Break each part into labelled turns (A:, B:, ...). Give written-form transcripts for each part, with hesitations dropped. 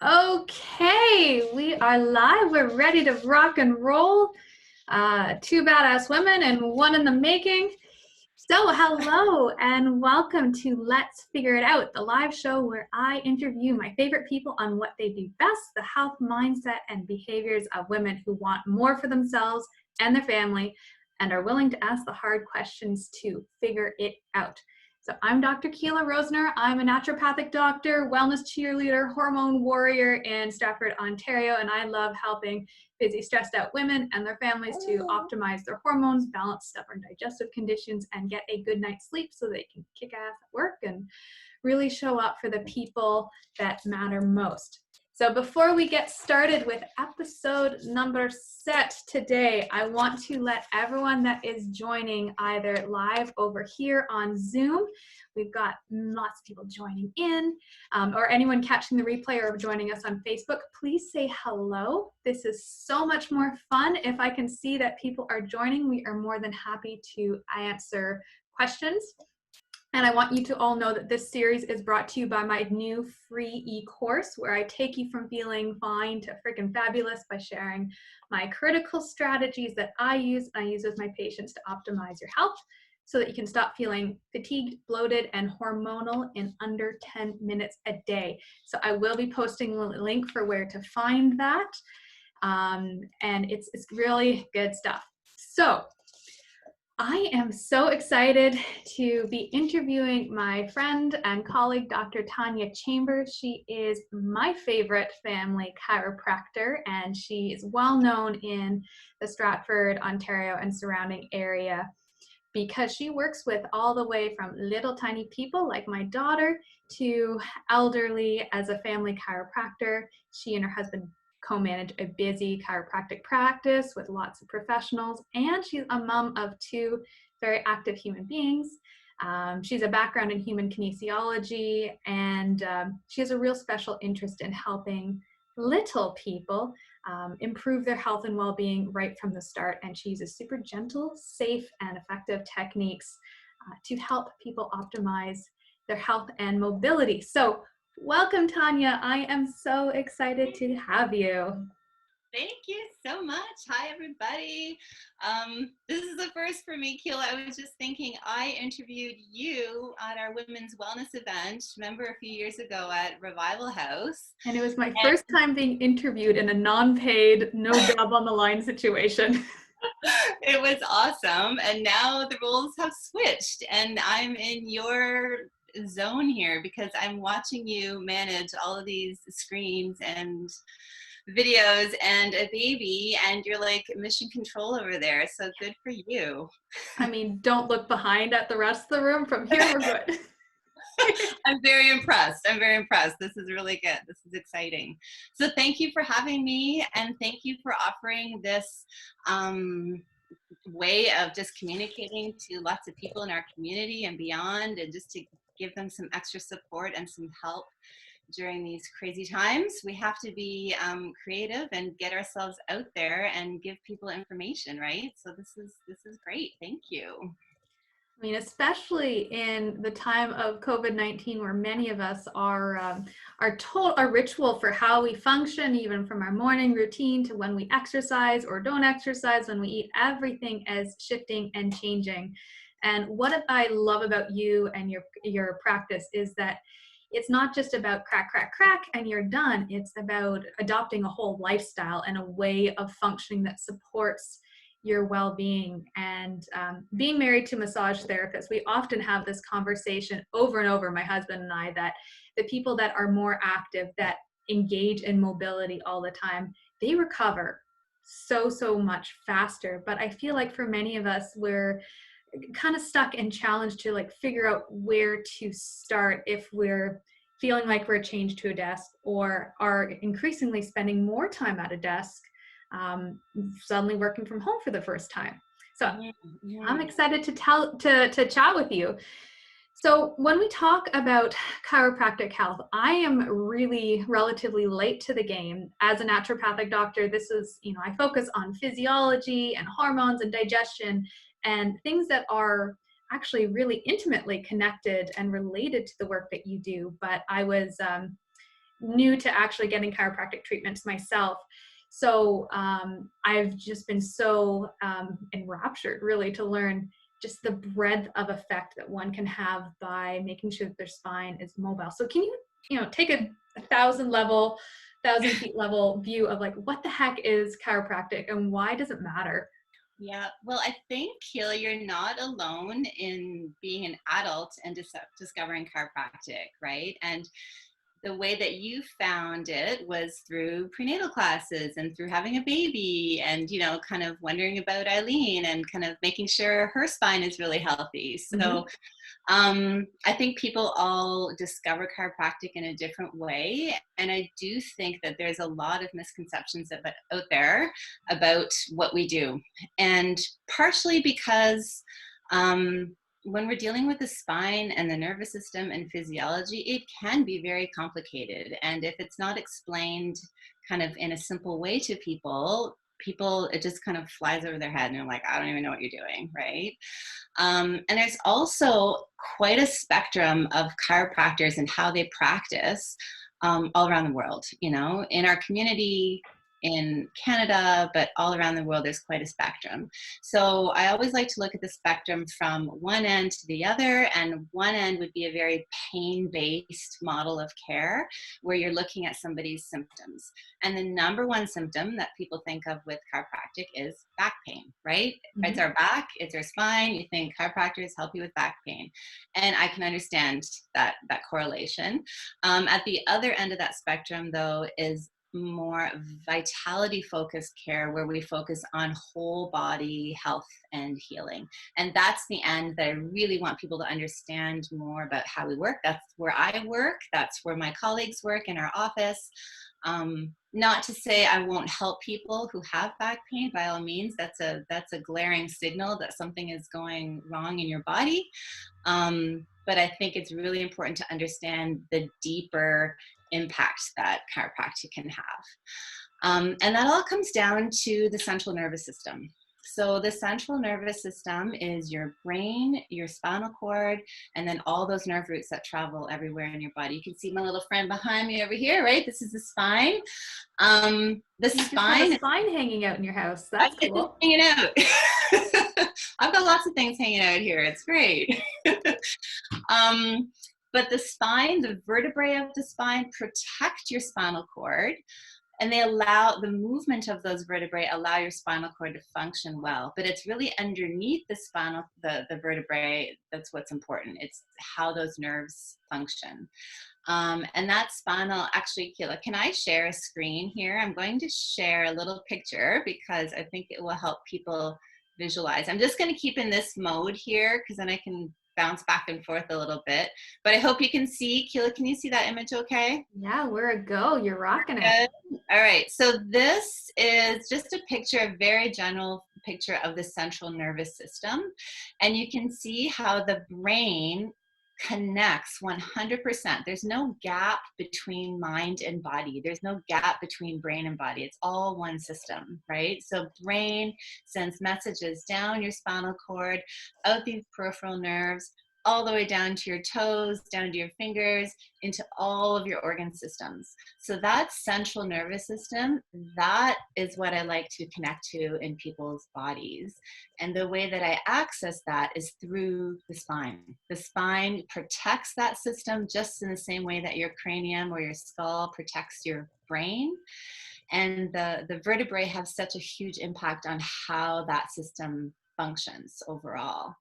A: Okay, we are live. We're ready to rock and roll. Two badass women and one in the making. So hello and welcome to Let's Figure It Out, the live show where I interview my favorite people on what they do best, the health, mindset, and behaviors of women who want more for themselves and their family and are willing to ask the hard questions to figure it out. So I'm Dr. Keela Rosner. I'm a naturopathic doctor, wellness cheerleader, hormone warrior in Stratford, Ontario, and I love helping busy, stressed out women and their families to optimize their hormones, balance stubborn digestive conditions, and get a good night's sleep so they can kick ass at work and really show up for the people that matter most. So before we get started with episode number 6 today, I want to let everyone that is joining either live over here on Zoom, we've got lots of people joining in, or anyone catching the replay or joining us on Facebook, please say hello. This is so much more fun. If I can see that people are joining, we are more than happy to answer questions. And I want you to all know that this series is brought to you by my new free e-course where I take you from feeling fine to freaking fabulous by sharing my critical strategies that I use with my patients to optimize your health so that you can stop feeling fatigued, bloated, and hormonal in under 10 minutes a day. So I will be posting a link for where to find that. And it's really good stuff. So I am so excited to be interviewing my friend and colleague, Dr. Tanya Chambers. She is my favorite family chiropractor, and she is well known in the Stratford, Ontario, and surrounding area because she works with all the way from little tiny people like my daughter to elderly as a family chiropractor. She and her husband co-manage a busy chiropractic practice with lots of professionals, and she's a mom of 2 very active human beings. She's a background in human kinesiology, and she has a real special interest in helping little people improve their health and well-being right from the start. And she uses super gentle, safe, and effective techniques to help people optimize their health and mobility. So welcome, Tanya. I am so excited to have you.
B: Thank you so much. Hi, everybody. This is the first for me, Keela. I was just thinking, I interviewed you at our women's wellness event, remember a few years ago at Revival House.
A: And it was my first time being interviewed in a non-paid, no job on the line situation.
B: It was awesome. And now the roles have switched and I'm in your zone here because I'm watching you manage all of these screens and videos and a baby, and you're like mission control over there. So good for you.
A: I mean, don't look behind at the rest of the room. From here, we're good.
B: I'm very impressed. I'm very impressed. This is really good. This is exciting. So thank you for having me, and thank you for offering this way of just communicating to lots of people in our community and beyond, and just to give them some extra support and some help during these crazy times. We have to be creative and get ourselves out there and give people information, right? So this is great. Thank you.
A: I mean, especially in the time of COVID-19, where many of us are told our ritual for how we function, even from our morning routine to when we exercise or don't exercise, when we eat, everything is shifting and changing. And what I love about you and your practice is that it's not just about crack, crack, crack, and you're done. It's about adopting a whole lifestyle and a way of functioning that supports your well-being. And being married to a massage therapist, we often have this conversation over and over, my husband and I, that the people that are more active, that engage in mobility all the time, they recover so much faster. But I feel like for many of us, we're kind of stuck and challenged to like figure out where to start if we're feeling like we're chained to a desk or are increasingly spending more time at a desk, suddenly working from home for the first time. So I'm excited to chat with you. So when we talk about chiropractic health, I am really relatively late to the game. As a naturopathic doctor, this is, I focus on physiology and hormones and digestion and things that are actually really intimately connected and related to the work that you do. But I was new to actually getting chiropractic treatments myself. So I've just been so enraptured, really, to learn just the breadth of effect that one can have by making sure that their spine is mobile. So can you take a 1,000 feet level view of like, what the heck is chiropractic and why does it matter?
B: Yeah, well, I think, Keela, you're not alone in being an adult and discovering chiropractic, right? And the way that you found it was through prenatal classes and through having a baby and, kind of wondering about Eileen and kind of making sure her spine is really healthy. So I think people all discover chiropractic in a different way. And I do think that there's a lot of misconceptions out there about what we do. And partially because when we're dealing with the spine and the nervous system and physiology, it can be very complicated. And if it's not explained kind of in a simple way to people, it just kind of flies over their head and they're like, I don't even know what you're doing, right? And there's also quite a spectrum of chiropractors and how they practice all around the world. In our community, in Canada, but all around the world, there's quite a spectrum. So I always like to look at the spectrum from one end to the other, and one end would be a very pain-based model of care where you're looking at somebody's symptoms. And the number one symptom that people think of with chiropractic is back pain, right?
A: Mm-hmm.
B: It's our back, it's our spine. You think chiropractors help you with back pain. And I can understand that correlation. At the other end of that spectrum, though, is more vitality focused care where we focus on whole body health and healing. And that's the end that I really want people to understand more about how we work. That's where I work. That's where my colleagues work in our office. Not to say I won't help people who have back pain. By all means, that's a glaring signal that something is going wrong in your body. But I think it's really important to understand the deeper impact that chiropractic can have. And that all comes down to the central nervous system. So the central nervous system is your brain, your spinal cord, and then all those nerve roots that travel everywhere in your body. You can see my little friend behind me over here, right? This is the spine. The spine.
A: A spine hanging out in your house. That's cool.
B: Hanging out. I've got lots of things hanging out here. It's great. But the spine, the vertebrae of the spine protect your spinal cord, and they allow the movement of those vertebrae, allow your spinal cord to function well. But it's really underneath the vertebrae that's what's important. It's how those nerves function. And that spinal, actually, Keela, can I share a screen here? I'm going to share a little picture because I think it will help people visualize. I'm just going to keep in this mode here because then I can bounce back and forth a little bit. But I hope you can see. Keela, can you see that image okay?
A: Yeah, we're a go. You're rocking it.
B: All right. So this is just a picture, a very general picture of the central nervous system. And you can see how the brain connects 100%. There's no gap between mind and body. There's no gap between brain and body. It's all one system, right? So brain sends messages down your spinal cord, out these peripheral nerves, all the way down to your toes, down to your fingers, into all of your organ systems. So that central nervous system, that is what I like to connect to in people's bodies. And the way that I access that is through the spine. The spine protects that system just in the same way that your cranium or your skull protects your brain. And the vertebrae have such a huge impact on how that system functions overall.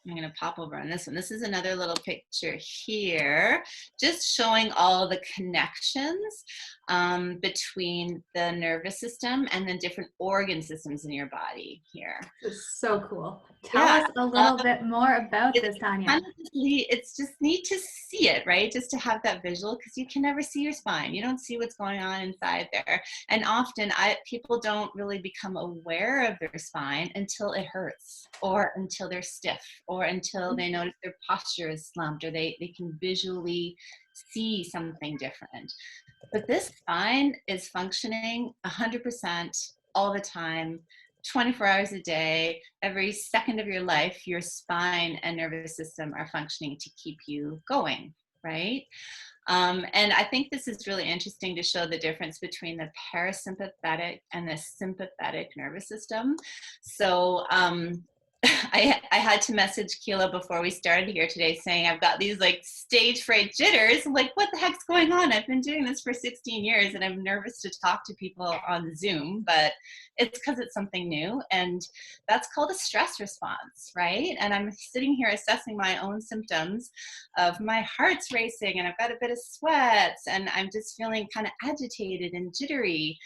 B: I'm going to pop over on this one. This is another little picture here, just showing all the connections between the nervous system and the different organ systems in your body here.
A: It's so cool. Tell us a little bit more about this, Tanya.
B: It's just neat to see it, right? Just to have that visual, because you can never see your spine. You don't see what's going on inside there. And often people don't really become aware of their spine until it hurts, or until they're stiff, or until they notice their posture is slumped, or they can visually see something different. But this spine is functioning 100% all the time, 24 hours a day, every second of your life. Your spine and nervous system are functioning to keep you going, right? And I think this is really interesting to show the difference between the parasympathetic and the sympathetic nervous system. So I had to message Keela before we started here today saying I've got these like stage fright jitters. I'm like, what the heck's going on? I've been doing this for 16 years and I'm nervous to talk to people on Zoom, but it's because it's something new. And that's called a stress response, right? And I'm sitting here assessing my own symptoms of my heart's racing and I've got a bit of sweats and I'm just feeling kind of agitated and jittery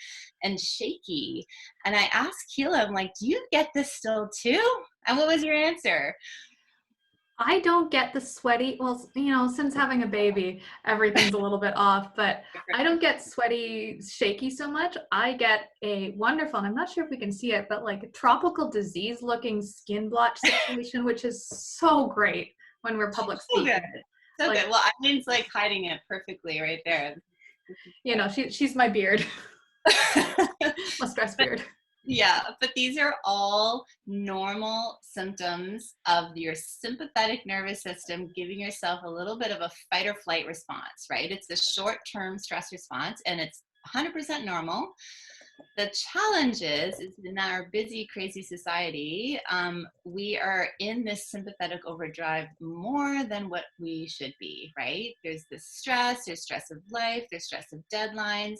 B: and shaky. And I asked Keela, I'm like, do you get this still too? And what was your answer?
A: I don't get the sweaty, well, you know, since having a baby, everything's a little bit off, but I don't get sweaty, shaky so much. I get a wonderful, and I'm not sure if we can see it, but like a tropical disease looking skin blotch situation, which is so great when we're public speaking.
B: So good. So like, good. Well, Eileen's like hiding it perfectly right there.
A: You know, she's my beard. My stress beard.
B: Yeah, but these are all normal symptoms of your sympathetic nervous system giving yourself a little bit of a fight or flight response, right? It's a short-term stress response and it's 100% normal. The challenge is in our busy, crazy society, we are in this sympathetic overdrive more than what we should be, right? There's this stress, there's stress of life, there's stress of deadlines,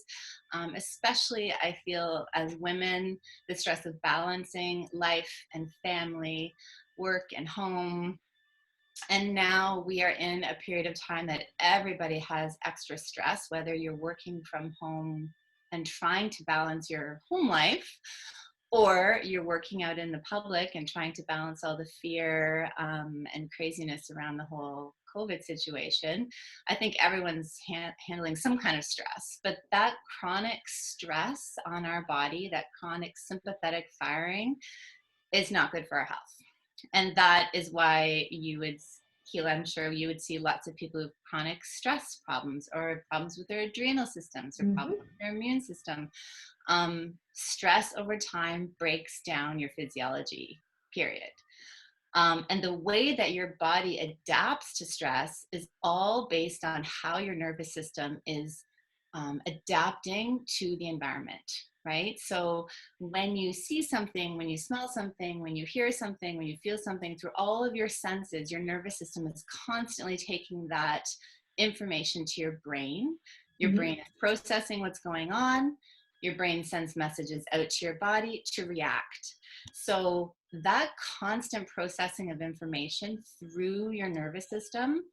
B: especially I feel as women, the stress of balancing life and family, work and home. And now we are in a period of time that everybody has extra stress, whether you're working from home and trying to balance your home life, or you're working out in the public and trying to balance all the fear and craziness around the whole COVID situation. I think everyone's handling some kind of stress, but that chronic stress on our body, that chronic sympathetic firing, is not good for our health. And that is why you would, Keela, I'm sure you would see lots of people with chronic stress problems or problems with their adrenal systems or problems with their immune system. Stress over time breaks down your physiology, period. And the way that your body adapts to stress is all based on how your nervous system is adapting to the environment, right? So when you see something, when you smell something, when you hear something, when you feel something, through all of your senses, your nervous system is constantly taking that information to your brain. Your brain is processing what's going on. Your brain sends messages out to your body to react. So that constant processing of information through your nervous system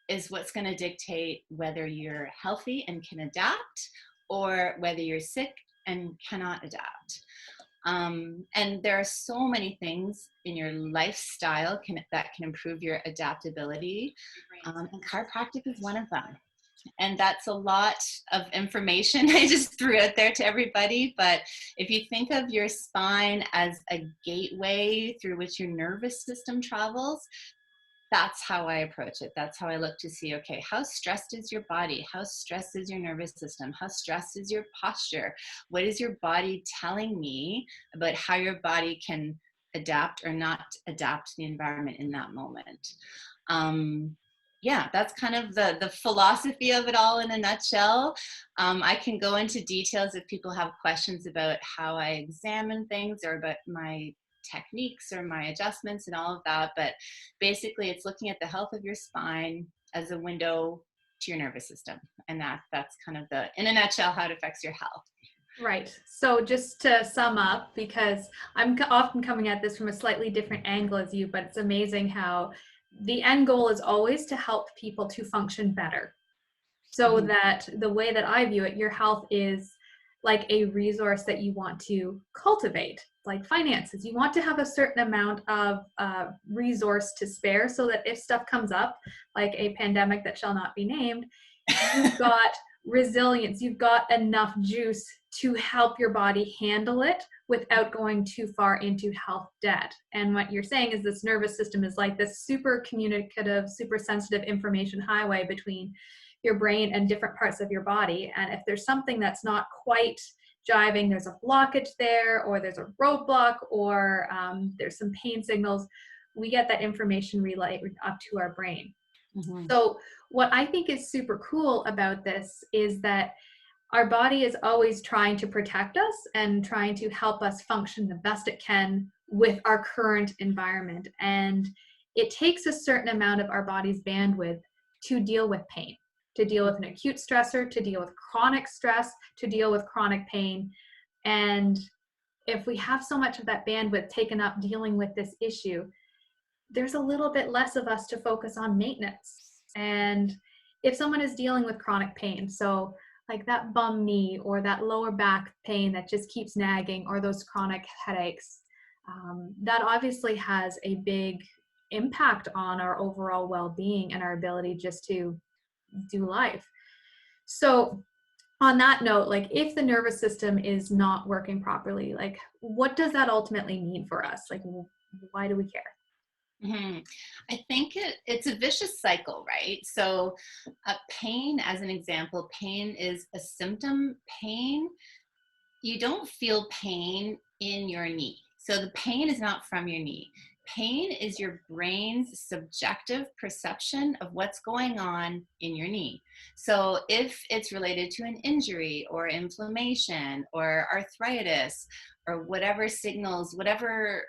B: is what's going to dictate whether you're healthy and can adapt or whether you're sick and cannot adapt. And there are so many things in your lifestyle that can improve your adaptability. And chiropractic is one of them. And that's a lot of information I just threw out there to everybody. But if you think of your spine as a gateway through which your nervous system travels, that's how I approach it. That's how I look to see, okay, how stressed is your body? How stressed is your nervous system? How stressed is your posture? What is your body telling me about how your body can adapt or not adapt to the environment in that moment? Yeah, that's kind of the philosophy of it all in a nutshell. I can go into details if people have questions about how I examine things or about my techniques or my adjustments and all of that. But basically, it's looking at the health of your spine as a window to your nervous system. And that's kind of in a nutshell, how it affects your health.
A: Right. So just to sum up, because I'm often coming at this from a slightly different angle as you, but it's amazing how the end goal is always to help people to function better. So that the way that I view it, your health is like a resource that you want to cultivate, like finances. You want to have a certain amount of resource to spare so that if stuff comes up, like a pandemic that shall not be named, you've got resilience, you've got enough juice to help your body handle it without going too far into health debt. And what you're saying is this nervous system is like this super communicative, super sensitive information highway between your brain and different parts of your body. And if there's something that's not quite jiving, there's a blockage there, or there's a roadblock, or there's some pain signals, we get that information relayed up to our brain. So what I think is super cool about this is that our body is always trying to protect us and trying to help us function the best it can with our current environment. And it takes a certain amount of our body's bandwidth to deal with pain, to deal with an acute stressor, to deal with chronic stress, to deal with chronic pain. And if we have so much of that bandwidth taken up dealing with this issue, there's a little bit less of us to focus on maintenance. And if someone is dealing with chronic pain, so like that bum knee or that lower back pain that just keeps nagging, or those chronic headaches, that obviously has a big impact on our overall well-being and our ability just to do life. So on that note, like if the nervous system is not working properly, like what does that ultimately mean for us? Like, why do we care?
B: I think it's a vicious cycle, right? So pain, as an example, pain is a symptom. Pain, you don't feel pain in your knee. So the pain is not from your knee. Pain is your brain's subjective perception of what's going on in your knee. So if it's related to an injury or inflammation or arthritis or whatever signals, whatever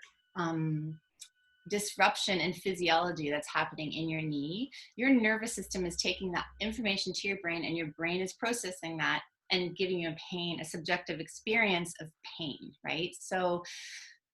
B: disruption in physiology that's happening in your knee, your nervous system is taking that information to your brain, and your brain is processing that and giving you a subjective experience of pain, right? So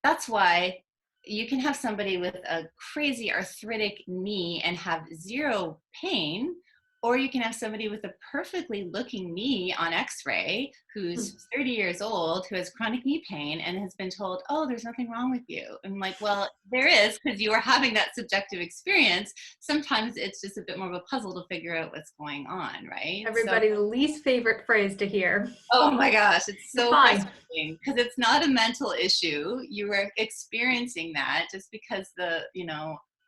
B: that's why you can have somebody with a crazy arthritic knee and have zero pain, or you can have somebody with a perfectly looking knee on x-ray who's 30 years old, who has chronic knee pain and has been told, oh, there's nothing wrong with you. I'm like, well, there is, because you are having that subjective experience. Sometimes it's just a bit more of a puzzle to figure out what's going on, right?
A: Everybody's least favorite phrase to hear.
B: Oh my gosh, it's so
A: Fine.
B: frustrating, because it's not a mental issue. You are experiencing that just because the,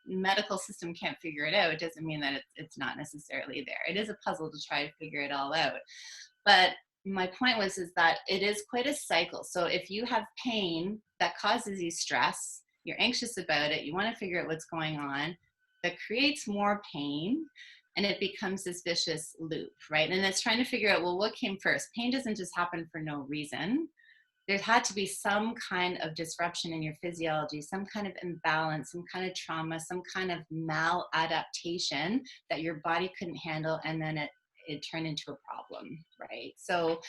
B: medical system can't figure it out. It doesn't mean that it's not necessarily there. It is a puzzle to try to figure it all out. But my point is that it is quite a cycle. So if you have pain that causes you stress, you're anxious about it, you want to figure out what's going on, that creates more pain, and it becomes this vicious loop, right? And it's trying to figure out, well, what came first? Pain doesn't just happen for no reason. There had to be some kind of disruption in your physiology, some kind of imbalance, some kind of trauma, some kind of maladaptation that your body couldn't handle, and then it turned into a problem, right? So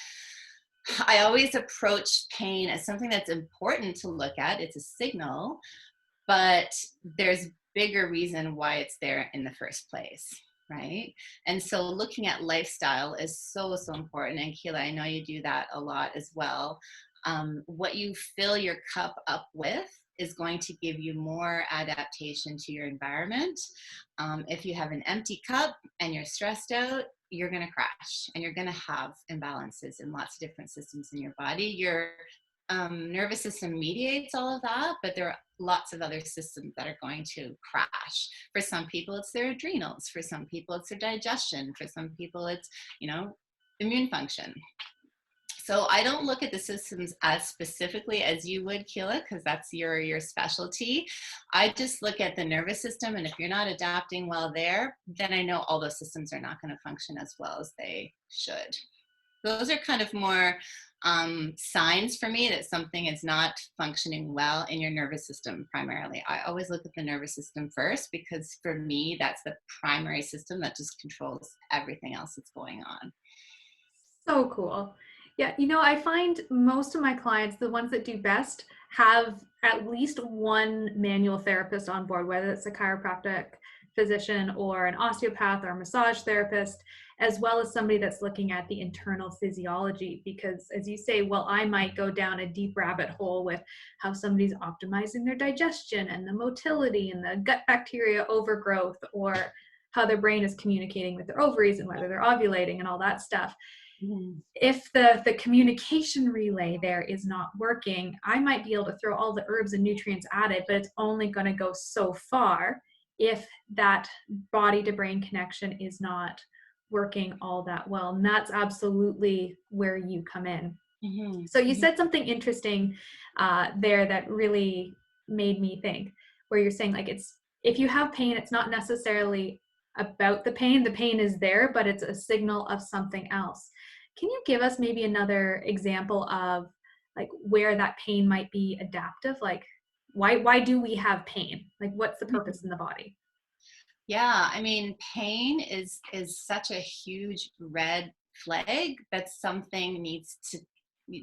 B: I always approach pain as something that's important to look at. It's a signal, but there's bigger reason why it's there in the first place, right? And so looking at lifestyle is so, so important. And Keela, I know you do that a lot as well. What you fill your cup up with is going to give you more adaptation to your environment. If you have an empty cup and you're stressed out, you're going to crash, and you're going to have imbalances in lots of different systems in your body. Your nervous system mediates all of that, but there are lots of other systems that are going to crash. For some people, it's their adrenals. For some people, it's their digestion. For some people, it's, immune function. So I don't look at the systems as specifically as you would, Keela, because that's your specialty. I just look at the nervous system, and if you're not adapting well there, then I know all those systems are not going to function as well as they should. Those are kind of more signs for me that something is not functioning well in your nervous system primarily. I always look at the nervous system first, because for me, that's the primary system that just controls everything else that's going on.
A: So cool. Yeah, I find most of my clients, the ones that do best, have at least one manual therapist on board, whether it's a chiropractic physician or an osteopath or a massage therapist, as well as somebody that's looking at the internal physiology. Because as you say, well, I might go down a deep rabbit hole with how somebody's optimizing their digestion and the motility and the gut bacteria overgrowth, or how their brain is communicating with their ovaries and whether they're ovulating and all that stuff. If the communication relay there is not working, I might be able to throw all the herbs and nutrients at it, but it's only going to go so far if that body to brain connection is not working all that well. And that's absolutely where you come in. Mm-hmm. So you said something interesting there that really made me think, where you're saying, like, it's, if you have pain, it's not necessarily about the pain. The pain is there, but it's a signal of something else. Can you give us maybe another example of like where that pain might be adaptive? Like why do we have pain? Like what's the purpose in the body?
B: Yeah, I mean, pain is such a huge red flag that something needs to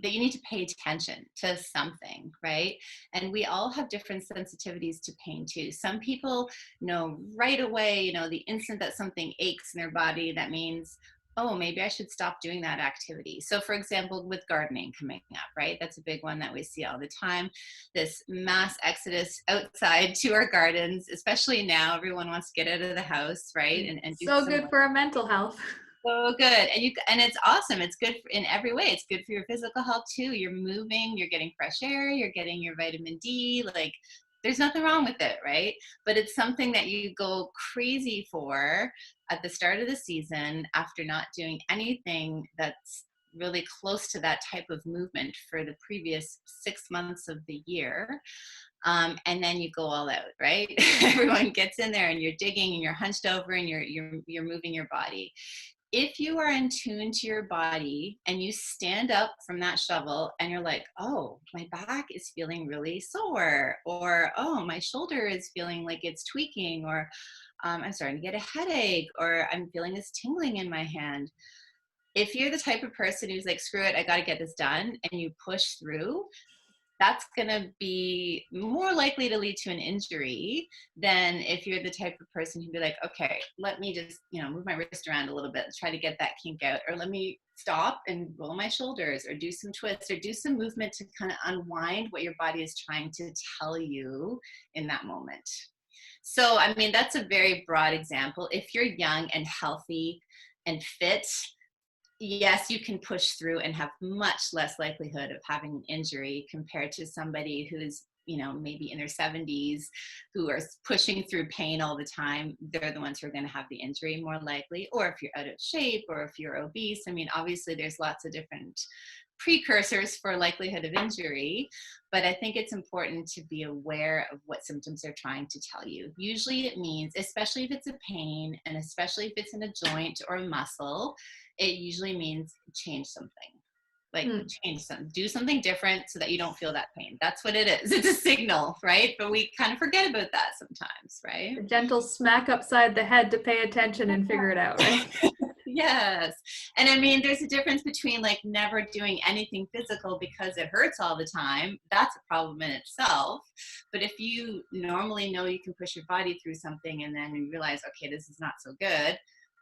B: that you need to pay attention to something, right? And we all have different sensitivities to pain too. Some people know right away, the instant that something aches in their body, that means, oh, maybe I should stop doing that activity. So for example, with gardening coming up, right? That's a big one that we see all the time. This mass exodus outside to our gardens, especially now, everyone wants to get out of the house, right? And do
A: So
B: some
A: good for our mental health.
B: so good. And it's awesome. It's good in every way. It's good for your physical health too. You're moving, you're getting fresh air, you're getting your vitamin D. Like there's nothing wrong with it, right? But it's something that you go crazy for at the start of the season after not doing anything that's really close to that type of movement for the previous 6 months of the year. And then you go all out, right? Everyone gets in there and you're digging and you're hunched over and you're moving your body. If you are in tune to your body and you stand up from that shovel and you're like, oh, my back is feeling really sore, or oh, my shoulder is feeling like it's tweaking, or I'm starting to get a headache, or I'm feeling this tingling in my hand. If you're the type of person who's like, screw it, I got to get this done, and you push through, that's going to be more likely to lead to an injury than if you're the type of person who'd be like, okay, let me just, move my wrist around a little bit, try to get that kink out, or let me stop and roll my shoulders, or do some twists, or do some movement to kind of unwind what your body is trying to tell you in that moment. So, I mean, that's a very broad example. If you're young and healthy and fit, yes, you can push through and have much less likelihood of having an injury compared to somebody who's, maybe in their 70s, who are pushing through pain all the time. They're the ones who are going to have the injury more likely. Or if you're out of shape, or if you're obese. I mean, obviously there's lots of different precursors for likelihood of injury, but I think it's important to be aware of what symptoms they're trying to tell you. Usually it means, especially if it's a pain, and especially if it's in a joint or a muscle, it usually means change something. Like change something, do something different so that you don't feel that pain. That's what it is. It's a signal, right? But we kind of forget about that sometimes, right?
A: A gentle smack upside the head to pay attention and figure it out, right?
B: Yes. And I mean, there's a difference between like never doing anything physical because it hurts all the time. That's a problem in itself. But if you normally know you can push your body through something, and then you realize, okay, this is not so good,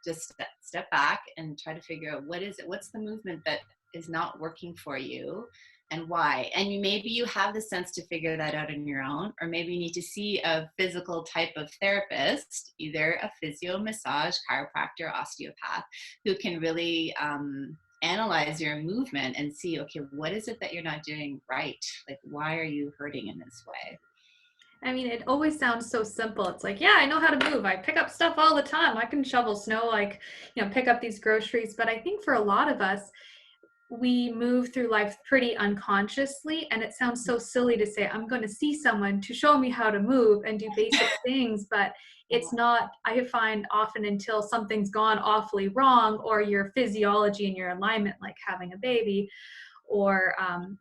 B: just step back and try to figure out what is it, what's the movement that is not working for you, and why. And maybe you have the sense to figure that out on your own, or maybe you need to see a physical type of therapist, either a physio, massage, chiropractor, osteopath, who can really analyze your movement and see, okay, what is it that you're not doing right? Like, why are you hurting in this way?
A: I mean, it always sounds so simple. It's like, yeah, I know how to move. I pick up stuff all the time. I can shovel snow, like, pick up these groceries. But I think for a lot of us, we move through life pretty unconsciously, and it sounds so silly to say I'm going to see someone to show me how to move and do basic things, but it's not, I find, often until something's gone awfully wrong, or your physiology and your alignment, like having a baby or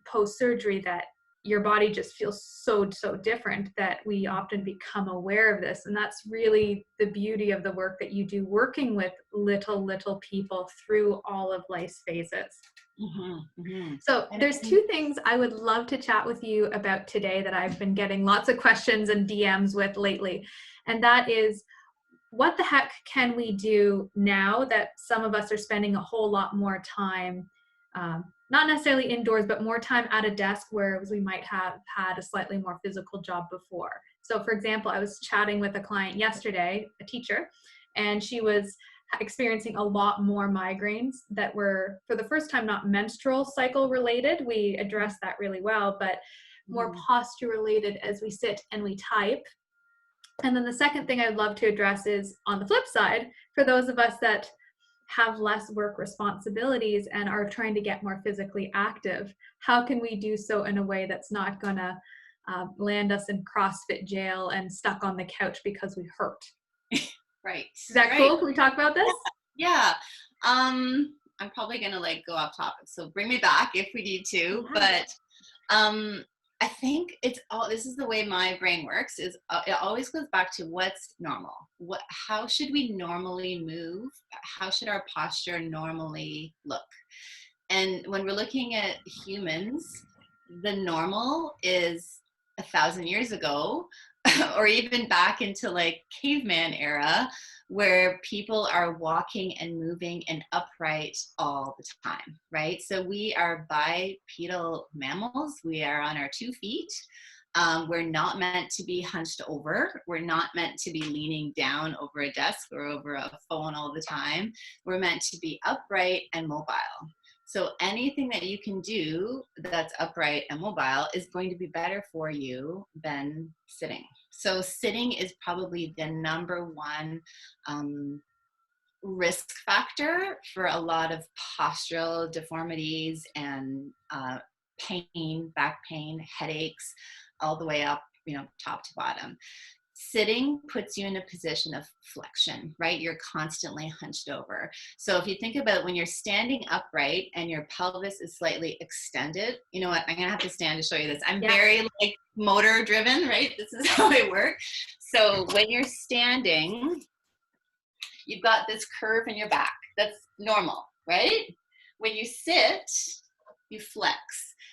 A: post-surgery, that your body just feels so different, that we often become aware of this. And that's really the beauty of the work that you do, working with little people through all of life's phases.
B: Mm-hmm, mm-hmm.
A: So there's two things I would love to chat with you about today that I've been getting lots of questions and DMs with lately. And that is, what the heck can we do now that some of us are spending a whole lot more time, not necessarily indoors, but more time at a desk, whereas we might have had a slightly more physical job before. So for example, I was chatting with a client yesterday, a teacher, and she was experiencing a lot more migraines that were, for the first time, not menstrual cycle related. We addressed that really well, but more posture related as we sit and we type. And then the second thing I'd love to address is, on the flip side, for those of us that have less work responsibilities and are trying to get more physically active, how can we do so in a way that's not going to land us in CrossFit jail and stuck on the couch because we hurt?
B: Right.
A: Is that
B: Right.
A: cool? Can we talk about this?
B: Yeah. I'm probably gonna like go off topic, so bring me back if we need to.
A: Yeah.
B: But I think this is the way my brain works, is it always goes back to what's normal. How should we normally move? How should our posture normally look? And when we're looking at humans, the normal is 1,000 years ago, or even back into like caveman era, where people are walking and moving and upright all the time, right? So we are bipedal mammals. We are on our 2 feet. We're not meant to be hunched over. We're not meant to be leaning down over a desk or over a phone all the time. We're meant to be upright and mobile. So anything that you can do that's upright and mobile is going to be better for you than sitting. So sitting is probably the number one risk factor for a lot of postural deformities and pain, back pain, headaches, all the way up, top to bottom. Sitting puts you in a position of flexion, right? You're constantly hunched over. So if you think about when you're standing upright and your pelvis is slightly extended, you know what? I'm going to have to stand to show you this. I'm very like motor driven, right? This is how I work. So when you're standing, you've got this curve in your back. That's normal, right? When you sit, you flex.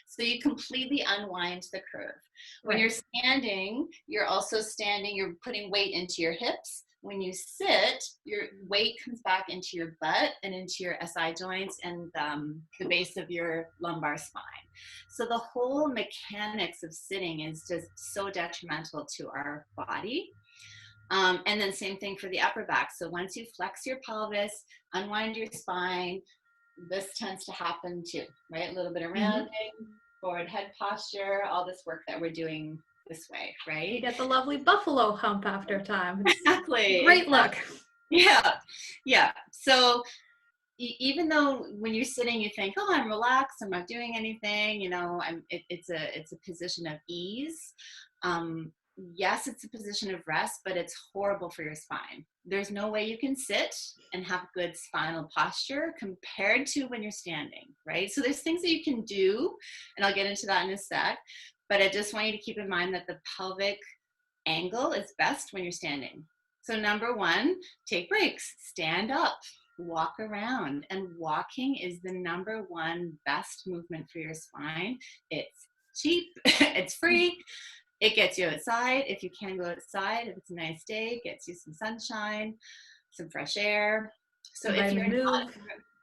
B: So you completely unwind the curve. When you're standing, you're also standing, you're putting weight into your hips. When you sit, your weight comes back into your butt and into your SI joints and the base of your lumbar spine. So the whole mechanics of sitting is just so detrimental to our body. And then same thing for the upper back. So once you flex your pelvis, unwind your spine, this tends to happen too, right? A little bit of rounding, forward head posture, all this work that we're doing this way, right?
A: You get the lovely buffalo hump after time.
B: Exactly.
A: Great look.
B: Yeah. So even though when you're sitting, you think, oh, I'm relaxed, I'm not doing anything, it's a position of ease. Yes, it's a position of rest, but it's horrible for your spine. There's no way you can sit and have good spinal posture compared to when you're standing, right? So there's things that you can do, and I'll get into that in a sec, but I just want you to keep in mind that the pelvic angle is best when you're standing. So number one, take breaks, stand up, walk around. And walking is the number one best movement for your spine. It's cheap, it's free. It gets you outside if you can go outside. If it's a nice day, it gets you some sunshine, some fresh air. So if you're not,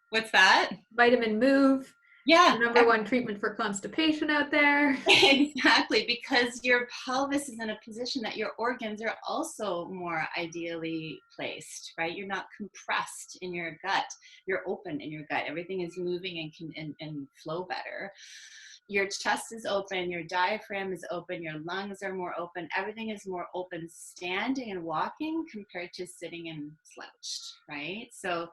B: what's that?
A: Vitamin Move.
B: Yeah.
A: The number one treatment for constipation out there.
B: Exactly, because your pelvis is in a position that your organs are also more ideally placed, right? You're not compressed in your gut. You're open in your gut. Everything is moving and can flow better. Your chest is open, your diaphragm is open, your lungs are more open, everything is more open standing and walking compared to sitting and slouched, right? So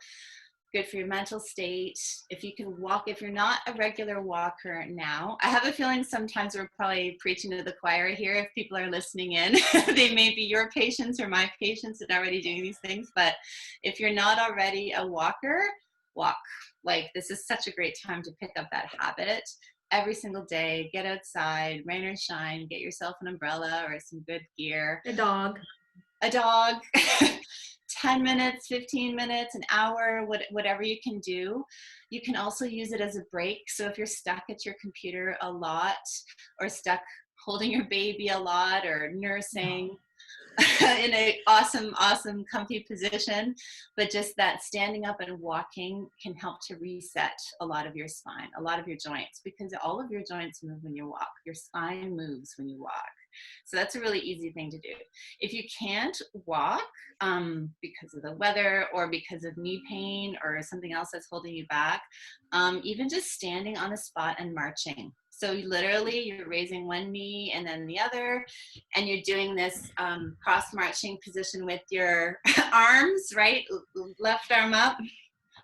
B: good for your mental state. If you can walk, if you're not a regular walker now, I have a feeling sometimes we're probably preaching to the choir here. If people are listening in, they may be your patients or my patients and already doing these things. But if you're not already a walker, walk. Like, this is such a great time to pick up that habit. Every single day, get outside, rain or shine, get yourself an umbrella or some good gear.
A: A dog.
B: 10 minutes, 15 minutes, an hour, whatever you can do. You can also use it as a break. So if you're stuck at your computer a lot, or stuck holding your baby a lot, or nursing in an awesome, comfy position, but just that standing up and walking can help to reset a lot of your spine, a lot of your joints, because all of your joints move when you walk. Your spine moves when you walk. So that's a really easy thing to do. If you can't walk because of the weather or because of knee pain or something else that's holding you back, even just standing on a spot and marching. So literally you're raising one knee and then the other, and you're doing this cross-marching position with your arms, right? Left arm up.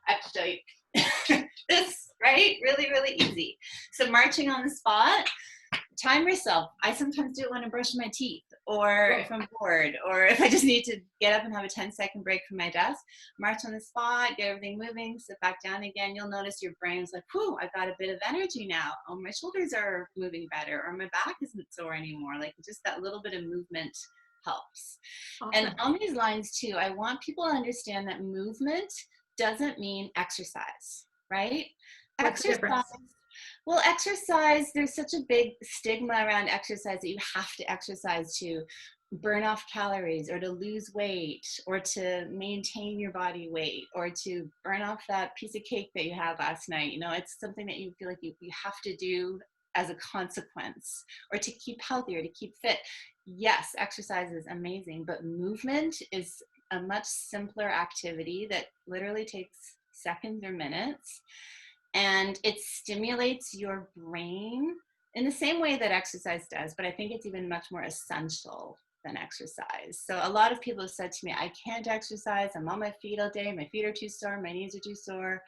B: I have to show you this, right? Really, really easy. So marching on the spot. Time yourself. I sometimes do it when I'm brushing my teeth. or if I'm bored, or if I just need to get up and have a 10-second break from my desk, march on the spot, get everything moving, sit back down again. You'll notice your brain's like, whew, I've got a bit of energy now. Oh, my shoulders are moving better, or my back isn't sore anymore. Like just that little bit of movement helps.
A: Awesome.
B: And on these lines too, I want people to understand that movement doesn't mean exercise, right?
A: What's the difference?
B: Well, exercise, there's such a big stigma around exercise that you have to exercise to burn off calories or to lose weight or to maintain your body weight or to burn off that piece of cake that you had last night. You know, it's something that you feel like you have to do as a consequence, or to keep healthy or to keep fit. Yes, exercise is amazing, but movement is a much simpler activity that literally takes seconds or minutes. And it stimulates your brain in the same way that exercise does, but I think it's even much more essential than exercise. So a lot of people have said to me, I can't exercise, I'm on my feet all day, my feet are too sore, my knees are too sore.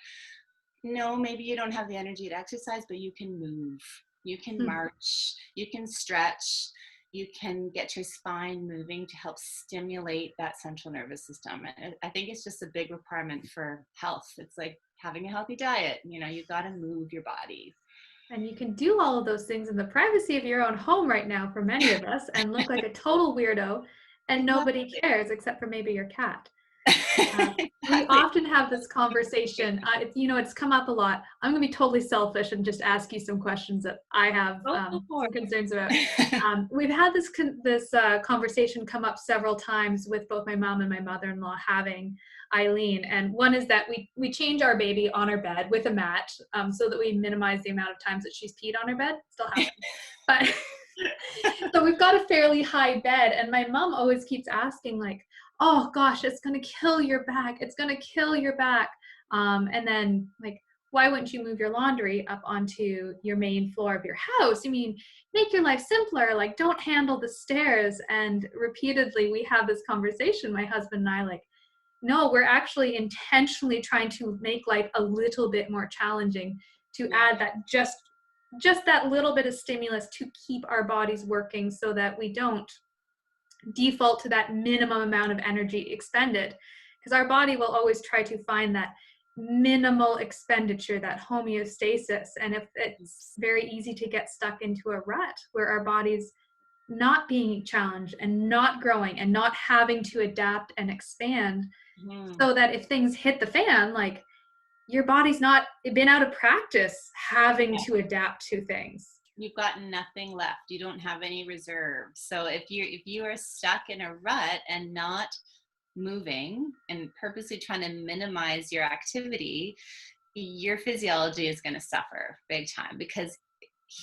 B: No, maybe you don't have the energy to exercise, but you can move, you can march, you can stretch, you can get your spine moving to help stimulate that central nervous system. And I think it's just a big requirement for health. It's like having a healthy diet. You know, you've got to move your body.
A: And you can do all of those things in the privacy of your own home right now for many of us and look like a total weirdo and nobody cares except for maybe your cat. We often have this conversation, you know, it's come up a lot. I'm going to be totally selfish and just ask you some questions that I have some concerns about. We've had this conversation come up several times with both my mom and my mother-in-law having Eileen. And one is that we change our baby on our bed with a mat so that we minimize the amount of times that she's peed on her bed. Still happens. But so we've got a fairly high bed, and my mom always keeps asking like, oh gosh, it's going to kill your back. It's going to kill your back. And then like, why wouldn't you move your laundry up onto your main floor of your house? I mean, make your life simpler. Like, don't handle the stairs. And repeatedly we have this conversation, my husband and I, like, no, we're actually intentionally trying to make life a little bit more challenging, to add that just that little bit of stimulus to keep our bodies working so that we don't default to that minimum amount of energy expended, because our body will always try to find that minimal expenditure, that homeostasis. And if it's very easy to get stuck into a rut where our body's not being challenged and not growing and not having to adapt and expand, so that if things hit the fan, like your body's not been out of practice having to adapt to things.
B: You've got nothing left. You don't have any reserve. So if you are stuck in a rut and not moving and purposely trying to minimize your activity, your physiology is going to suffer big time, because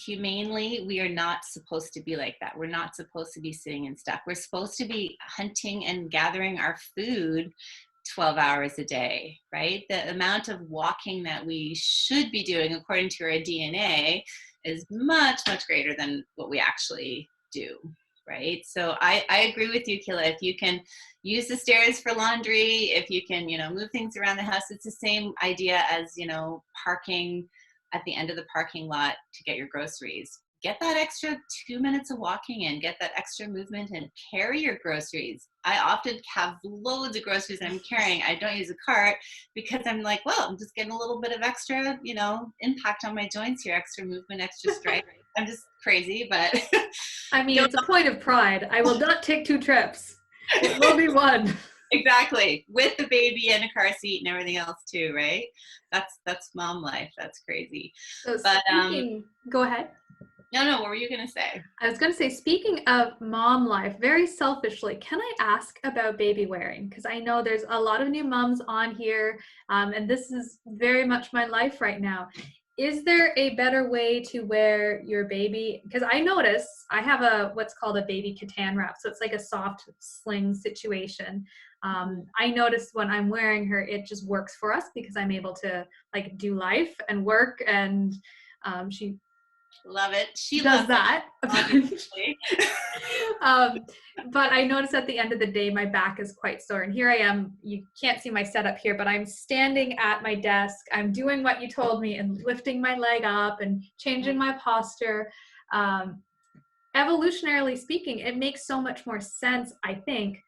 B: humanely, we are not supposed to be like that. We're not supposed to be sitting and stuck. We're supposed to be hunting and gathering our food 12 hours a day, right? The amount of walking that we should be doing according to our DNA is much, much greater than what we actually do, right? So I agree with you, Kila. If you can use the stairs for laundry, if you can, you know, move things around the house, it's the same idea as, you know, parking at the end of the parking lot to get your groceries. Get that extra 2 minutes of walking in, get that extra movement, and carry your groceries. I often have loads of groceries that I'm carrying. I don't use a cart because I'm like, well, I'm just getting a little bit of extra, you know, impact on my joints here, extra movement, extra strength. I'm just crazy, but
A: I mean, it's a point of pride. I will not take 2 trips. It will be one.
B: Exactly, with the baby and a car seat and everything else too, right? That's mom life. That's crazy.
A: So speaking, go ahead.
B: No, what were you going to say?
A: I was going to say, speaking of mom life, very selfishly, can I ask about baby wearing? Because I know there's a lot of new moms on here, and this is very much my life right now. Is there a better way to wear your baby? Because I notice I have what's called a baby katan wrap. So it's like a soft sling situation. I notice when I'm wearing her, it just works for us because I'm able to like do life and work, and she
B: love it. She
A: does that.
B: It.
A: But I notice at the end of the day, my back is quite sore. And here I am. You can't see my setup here, but I'm standing at my desk. I'm doing what you told me and lifting my leg up and changing my posture. evolutionarily speaking, it makes so much more sense, I think,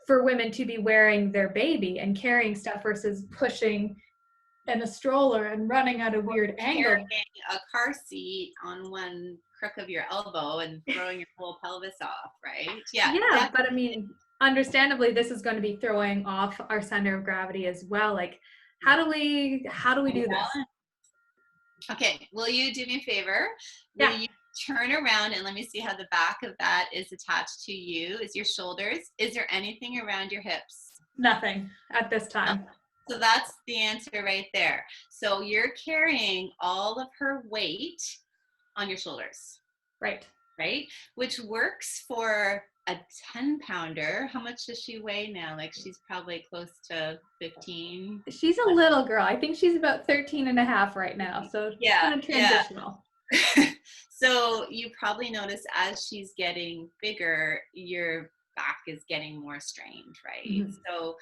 A: for women to be wearing their baby and carrying stuff versus pushing in a stroller and running at a weird angle.
B: Carrying a car seat on one crook of your elbow and throwing your whole pelvis off, right? Yeah.
A: Yeah, but I mean, understandably, this is going to be throwing off our center of gravity as well. Like, how do we do this?
B: Okay, will you do me a favor?
A: Yeah.
B: Will you turn around and let me see how the back of that is attached to you? Is your shoulders? Is there anything around your hips?
A: Nothing at this time.
B: So that's the answer right there. So you're carrying all of her weight on your shoulders.
A: Right.
B: Right? Which works for a 10-pounder. How much does she weigh now? Like she's probably close to 15.
A: She's a little girl. I think she's about 13 and a half right now. So
B: yeah,
A: kind of transitional.
B: Yeah. So you probably notice as she's getting bigger, your back is getting more strained, right? Mm-hmm. So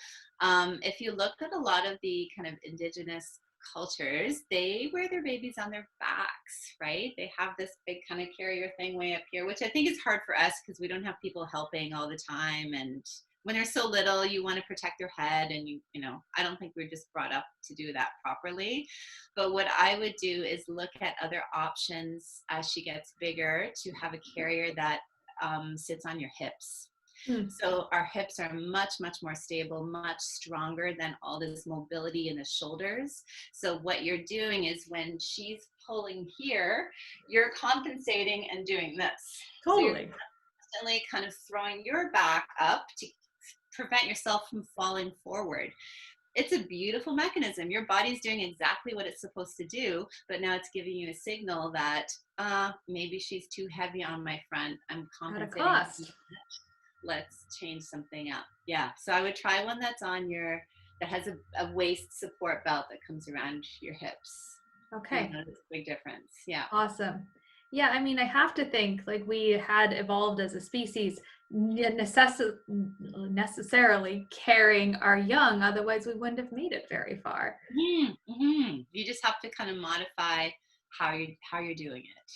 B: if you look at a lot of the kind of indigenous cultures, they wear their babies on their backs, right? They have this big kind of carrier thing way up here, which I think is hard for us because we don't have people helping all the time. And when they're so little, you want to protect their head, and you know, I don't think we're just brought up to do that properly. But what I would do is look at other options as she gets bigger to have a carrier that sits on your hips. So our hips are much, much more stable, much stronger than all this mobility in the shoulders. So what you're doing is when she's pulling here, you're compensating and doing this.
A: Totally.
B: So you're constantly kind of throwing your back up to prevent yourself from falling forward. It's a beautiful mechanism. Your body's doing exactly what it's supposed to do, but now it's giving you a signal that maybe she's too heavy on my front. I'm compensating.
A: At a cost.
B: Let's change something up. Yeah. So I would try one that's on that has a waist support belt that comes around your hips.
A: Okay.
B: That's a big difference. Yeah.
A: Awesome. Yeah. I mean, I have to think like we had evolved as a species necessarily carrying our young. Otherwise we wouldn't have made it very far.
B: Mm-hmm. You just have to kind of modify how you're doing it.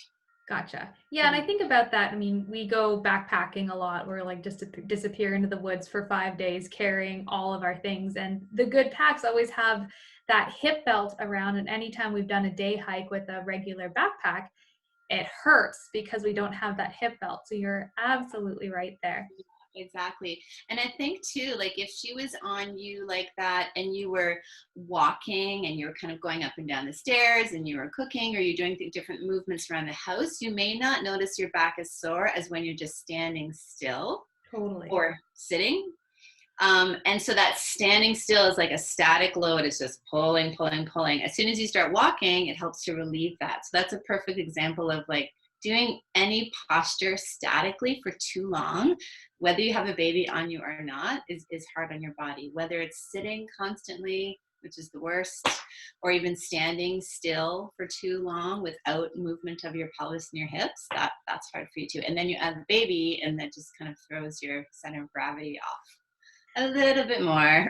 A: Gotcha. Yeah, and I think about that. I mean, we go backpacking a lot. We're like just disappear into the woods for 5 days carrying all of our things. And the good packs always have that hip belt around. And anytime we've done a day hike with a regular backpack, it hurts because we don't have that hip belt. So you're absolutely right there.
B: Exactly. And I think too, like if she was on you like that and you were walking and you were kind of going up and down the stairs and you were cooking or you're doing different movements around the house, you may not notice your back is sore as when you're just standing still.
A: Totally.
B: Or sitting. And so that standing still is like a static load. It's just pulling, pulling, pulling. As soon as you start walking, it helps to relieve that. So that's a perfect example of like doing any posture statically for too long, whether you have a baby on you or not, is hard on your body. Whether it's sitting constantly, which is the worst, or even standing still for too long without movement of your pelvis and your hips, that's hard for you too. And then you add the baby and that just kind of throws your center of gravity off a little bit more.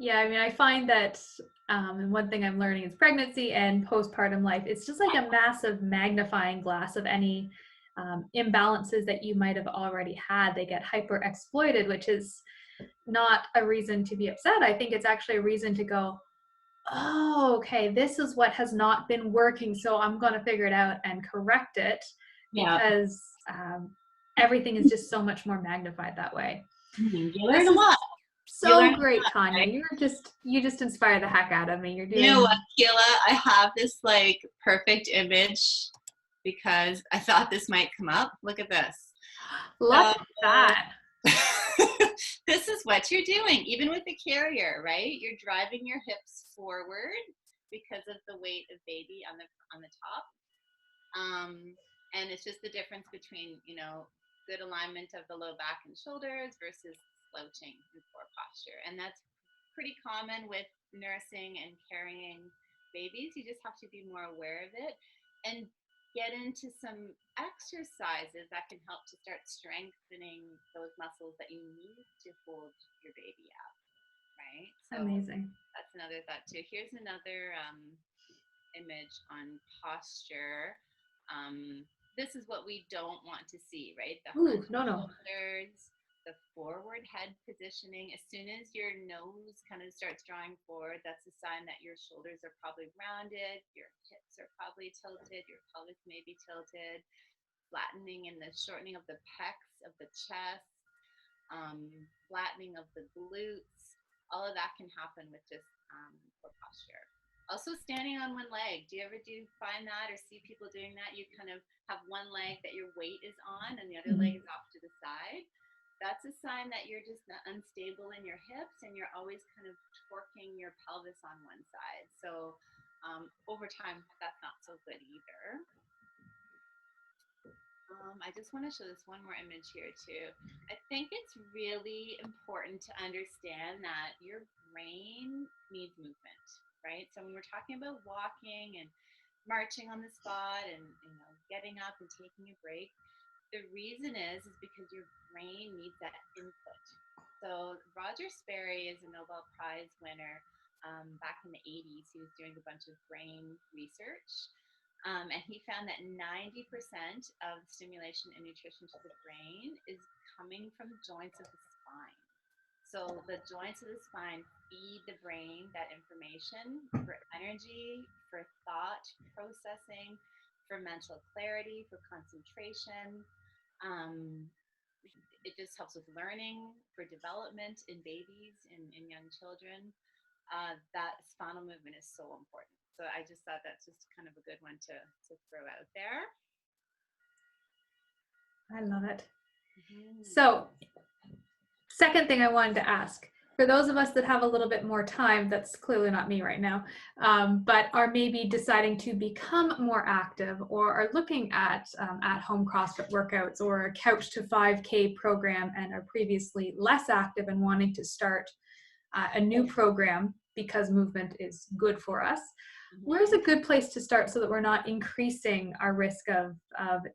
A: Yeah, I mean, I find that and one thing I'm learning is pregnancy and postpartum life. It's just like a massive magnifying glass of any imbalances that you might have already had. They get hyper exploited, which is not a reason to be upset. I think it's actually a reason to go, oh, okay, this is what has not been working. So I'm going to figure it out and correct it because everything is just so much more magnified that way.
B: You learn a lot.
A: So great, Tanya. Right? You just inspire the heck out of me. You're doing.
B: You know what, Keila? I have this like perfect image because I thought this might come up. Look at this.
A: Look at that.
B: This is what you're doing, even with the carrier, right? You're driving your hips forward because of the weight of baby on the top. And it's just the difference between, you know, good alignment of the low back and shoulders versus slouching in poor posture. And that's pretty common with nursing and carrying babies. You just have to be more aware of it and get into some exercises that can help to start strengthening those muscles that you need to hold your baby up, right? So
A: amazing.
B: That's another thought too. Here's another image on posture. this is what we don't want to see, right? The
A: Ooh,
B: hunched
A: no, no.
B: shoulders, the forward head positioning. As soon as your nose kind of starts drawing forward, that's a sign that your shoulders are probably rounded, your hips are probably tilted, your pelvis may be tilted, flattening and the shortening of the pecs of the chest, flattening of the glutes. All of that can happen with just poor posture. Also, standing on one leg. Do you ever find that or see people doing that? You kind of have one leg that your weight is on and the other leg is off to the side. That's a sign that you're just unstable in your hips and you're always kind of torquing your pelvis on one side. So over time, that's not so good either. I just want to show this one more image here too. I think it's really important to understand that your brain needs movement, right? So when we're talking about walking and marching on the spot and getting up and taking a break, the reason is because your brain needs that input. So Roger Sperry is a Nobel Prize winner. Back in the 80s, he was doing a bunch of brain research. And he found that 90% of stimulation and nutrition to the brain is coming from joints of the spine. So the joints of the spine feed the brain that information for energy, for thought processing, for mental clarity, for concentration. It just helps with learning, for development in babies, in young children. That spinal movement is so important. So I just thought that's just kind of a good one to throw out there.
A: I love it. So, second thing I wanted to ask, for those of us that have a little bit more time, that's clearly not me right now, but are maybe deciding to become more active or are looking at home CrossFit workouts or a couch to 5K program and are previously less active and wanting to start a new program because movement is good for us. Where's a good place to start so that we're not increasing our risk of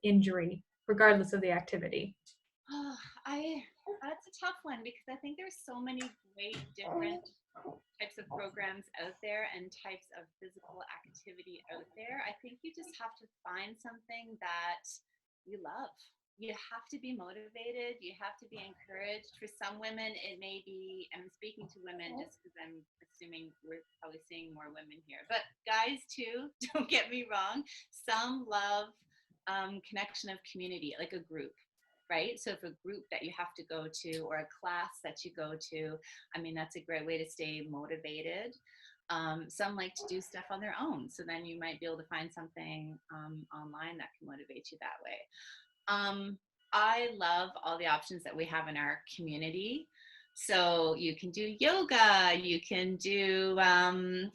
A: injury, regardless of the activity?
B: Oh, that's a tough one because I think there's so many great different types of programs out there and types of physical activity out there. I think you just have to find something that you love. You have to be motivated. You have to be encouraged. For some women, it may be, I'm speaking to women just because I'm assuming we're probably seeing more women here, but guys too, don't get me wrong. Some love connection of community, like a group, right? So if a group that you have to go to or a class that you go to, I mean, that's a great way to stay motivated. Some like to do stuff on their own. So then you might be able to find something online that can motivate you that way. I love all the options that we have in our community. So you can do yoga, you can do,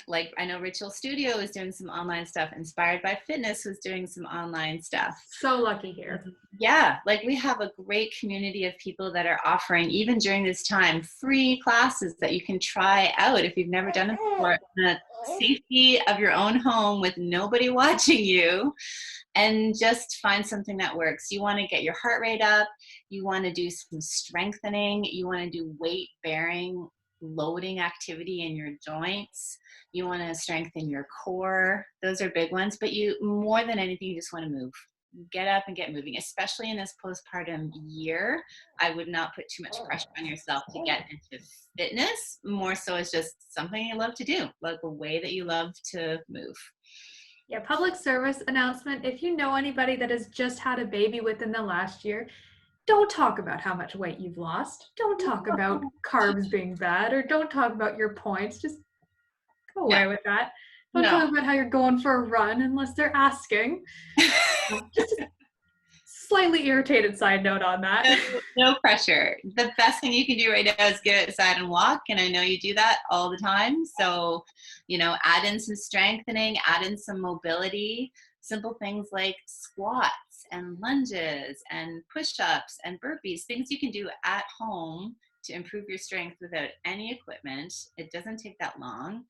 B: like I know Rachel Studio is doing some online stuff. Inspired by Fitness was doing some online stuff.
A: So lucky here.
B: Yeah, like we have a great community of people that are offering, even during this time, free classes that you can try out if you've never done it before in the safety of your own home with nobody watching you. And just find something that works. You want to get your heart rate up. You want to do some strengthening. You want to do weight bearing, loading activity in your joints. You want to strengthen your core. Those are big ones. But you, more than anything, you just want to move. Get up and get moving, especially in this postpartum year. I would not put too much pressure on yourself to get into fitness. More so it's just something you love to do, like a way that you love to move.
A: Yeah, public service announcement. If you know anybody that has just had a baby within the last year, don't talk about how much weight you've lost. Don't talk about carbs being bad or don't talk about your points. Just go away with that. Don't talk about how you're going for a run unless they're asking. Just a slightly irritated side note on that.
B: No pressure. The best thing you can do right now is get outside and walk. And I know you do that all the time. So, add in some strengthening, add in some mobility, simple things like squats and lunges and push-ups and burpees, things you can do at home to improve your strength without any equipment. It doesn't take that long.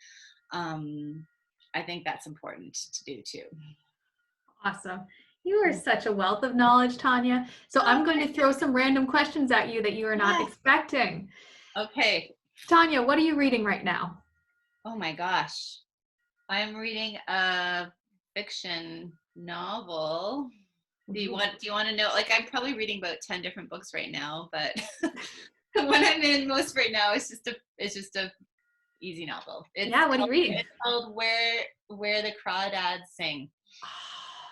B: I think that's important to do too.
A: Awesome. You are such a wealth of knowledge, Tanya. So I'm going to throw some random questions at you that you are not expecting.
B: Okay.
A: Tanya, what are you reading right now?
B: Oh my gosh. I'm reading a fiction novel. Do you want to know? Like, I'm probably reading about 10 different books right now, but the one I'm in most right now is just a easy novel.
A: What are you reading?
B: It's called Where the Crawdads Sing.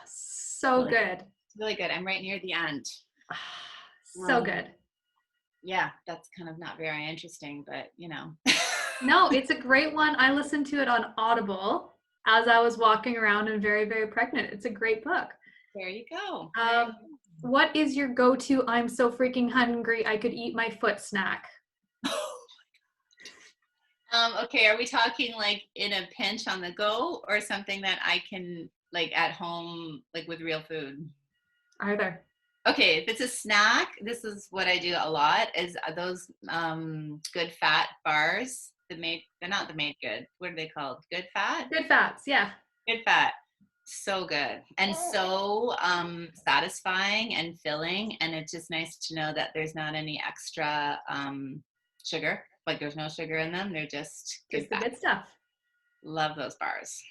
A: So
B: really
A: good.
B: It's really good. I'm right near the end.
A: So good.
B: Yeah, that's kind of not very interesting, but you know.
A: No, it's a great one. I listened to it on Audible as I was walking around and very, very pregnant. It's a great book.
B: There you go.
A: What is your go-to I'm so freaking hungry I could eat my foot snack?
B: Okay, are we talking like in a pinch on the go, or something that I can like at home, like with real food?
A: Either.
B: Okay, if it's a snack, this is what I do a lot, is those good fat bars. They're not the made good. What are they called? Good fat?
A: Good fats, yeah.
B: Good fat. So good and so satisfying and filling, and it's just nice to know that there's not any extra sugar. Like there's no sugar in them. They're just
A: Just the good stuff.
B: Love those bars.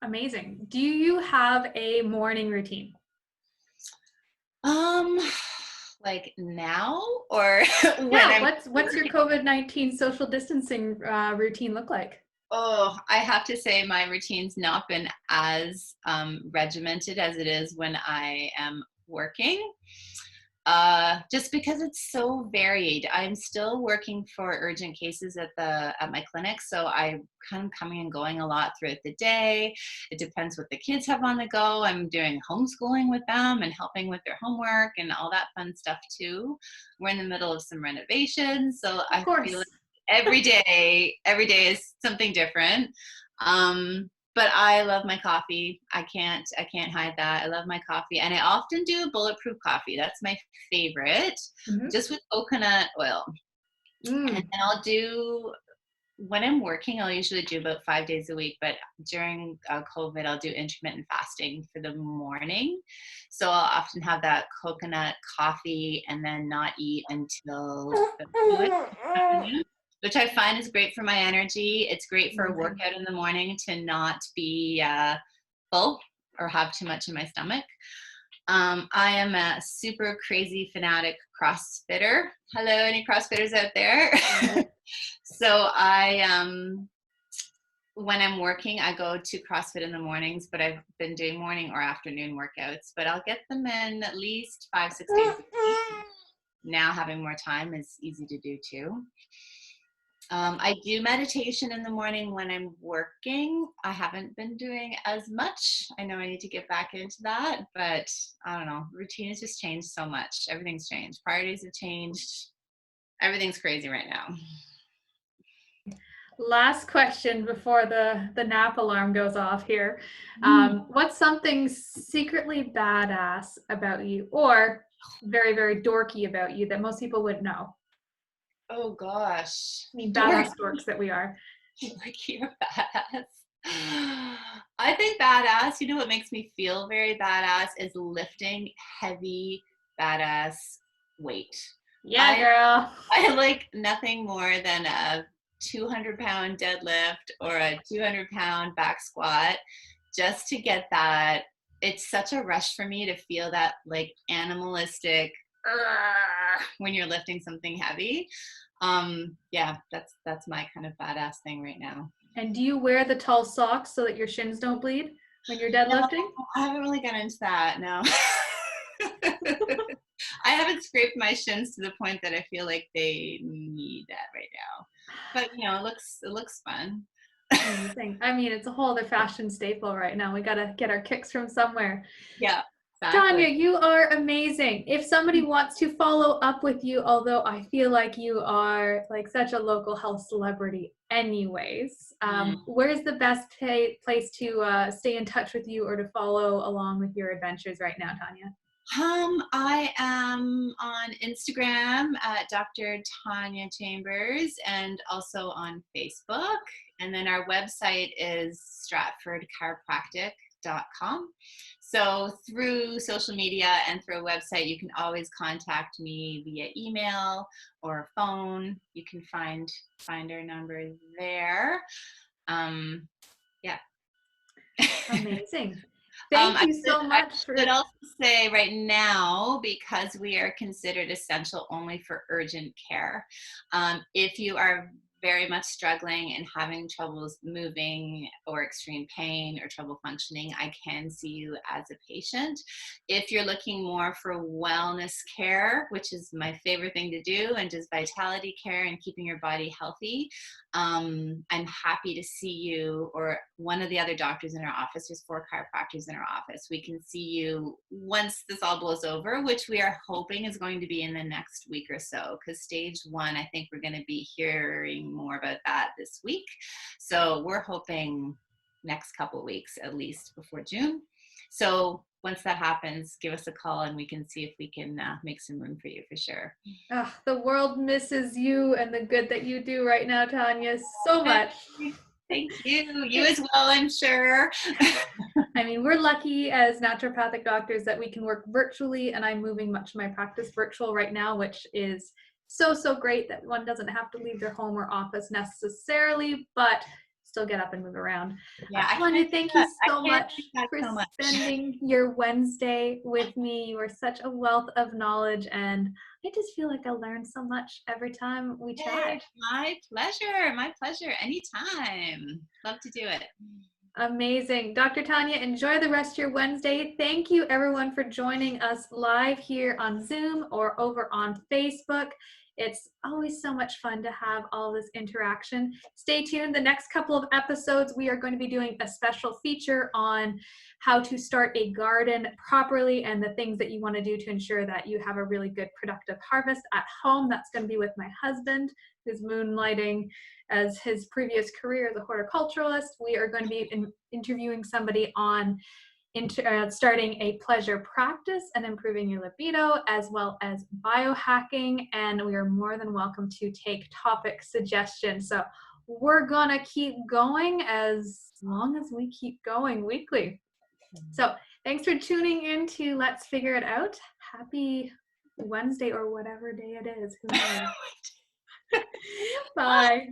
A: Amazing. Do you have a morning routine?
B: Like now or when
A: what's your COVID-19 social distancing routine look like?
B: Oh, I have to say my routine's not been as regimented as it is when I am working. Just because it's so varied. I'm still working for urgent cases at my clinic, so I'm kind of coming and going a lot throughout the day. It depends what the kids have on the go. I'm doing homeschooling with them and helping with their homework and all that fun stuff too. We're in the middle of some renovations, so I feel like every day is something different. But I love my coffee. I can't hide that. I love my coffee. And I often do bulletproof coffee. That's my favorite, just with coconut oil. And then I'll do, when I'm working, I'll usually do about 5 days a week. But during COVID, I'll do intermittent fasting for the morning. So I'll often have that coconut coffee and then not eat until the afternoon, which I find is great for my energy. It's great for a workout in the morning to not be full or have too much in my stomach. I am a super crazy fanatic CrossFitter. Hello, any CrossFitters out there? So when I'm working, I go to CrossFit in the mornings, but I've been doing morning or afternoon workouts, but I'll get them in at least 5-6 days a week. Now having more time is easy to do too. I do meditation in the morning when I'm working. I haven't been doing as much. I know I need to get back into that, but I don't know. Routine has just changed so much. Everything's changed. Priorities have changed. Everything's crazy right now.
A: Last question before the nap alarm goes off here. What's something secretly badass about you, or very, very dorky about you, that most people wouldn't know?
B: Oh gosh.
A: I mean, badass dorks that we are.
B: Like you're badass. I think badass, you know what makes me feel very badass is lifting heavy, badass weight.
A: Yeah, girl.
B: I like nothing more than a 200-pound deadlift or a 200-pound back squat, just to get that. It's such a rush for me to feel that like animalistic when you're lifting something heavy. Yeah, that's my kind of badass thing right now.
A: And do you wear the tall socks so that your shins don't bleed when you're deadlifting?
B: No, I haven't really gotten into that, no. I haven't scraped my shins to the point that I feel like they need that right now. But you know, it looks fun.
A: Amazing. I mean, it's a whole other fashion staple right now. We gotta get our kicks from somewhere.
B: Yeah. Exactly.
A: Tanya, you are amazing. If somebody wants to follow up with you, although I feel like you are like such a local health celebrity anyways, where's the best place to stay in touch with you or to follow along with your adventures right now, Tanya?
B: I am on Instagram at Dr. Tanya Chambers and also on Facebook. And then our website is stratfordchiropractic.com. So through social media and through a website, you can always contact me via email or phone. You can find our number there. Yeah.
A: Amazing. Thank you so much
B: I should also say right now, because we are considered essential only for urgent care, if you are very much struggling and having troubles moving or extreme pain or trouble functioning, I can see you as a patient. If you're looking more for wellness care, which is my favorite thing to do, and just vitality care and keeping your body healthy, I'm happy to see you or one of the other doctors in our office. There's 4 chiropractors in our office. We can see you once this all blows over, which we are hoping is going to be in the next week or so, because stage 1, I think we're going to be hearing more about that this week. So we're hoping next couple weeks, at least before June. So once that happens, give us a call and we can see if we can make some room for you for sure.
A: The world misses you and the good that you do right now, Tanya, so much.
B: Thank you. You as well, I'm sure.
A: I mean, we're lucky as naturopathic doctors that we can work virtually, and I'm moving much of my practice virtual right now, which is so great that one doesn't have to leave their home or office necessarily, but still get up and move around.
B: Yeah,
A: Tanya, thank you so much for
B: so much.
A: spending your Wednesday with me. You are such a wealth of knowledge, and I just feel like I learn so much every time we chat.
B: My pleasure. My pleasure. Anytime. Love to do it.
A: Amazing. Dr. Tanya, enjoy the rest of your Wednesday. Thank you everyone for joining us live here on Zoom or over on Facebook. It's always so much fun to have all this interaction. Stay tuned. The next couple of episodes, we are going to be doing a special feature on how to start a garden properly and the things that you want to do to ensure that you have a really good productive harvest at home. That's going to be with my husband, who's moonlighting as his previous career as a horticulturalist. We are going to be interviewing somebody on starting a pleasure practice and improving your libido, as well as biohacking. And we are more than welcome to take topic suggestions. So we're going to keep going as long as we keep going weekly. So thanks for tuning in to Let's Figure It Out. Happy Wednesday or whatever day it is. Who knows? Bye.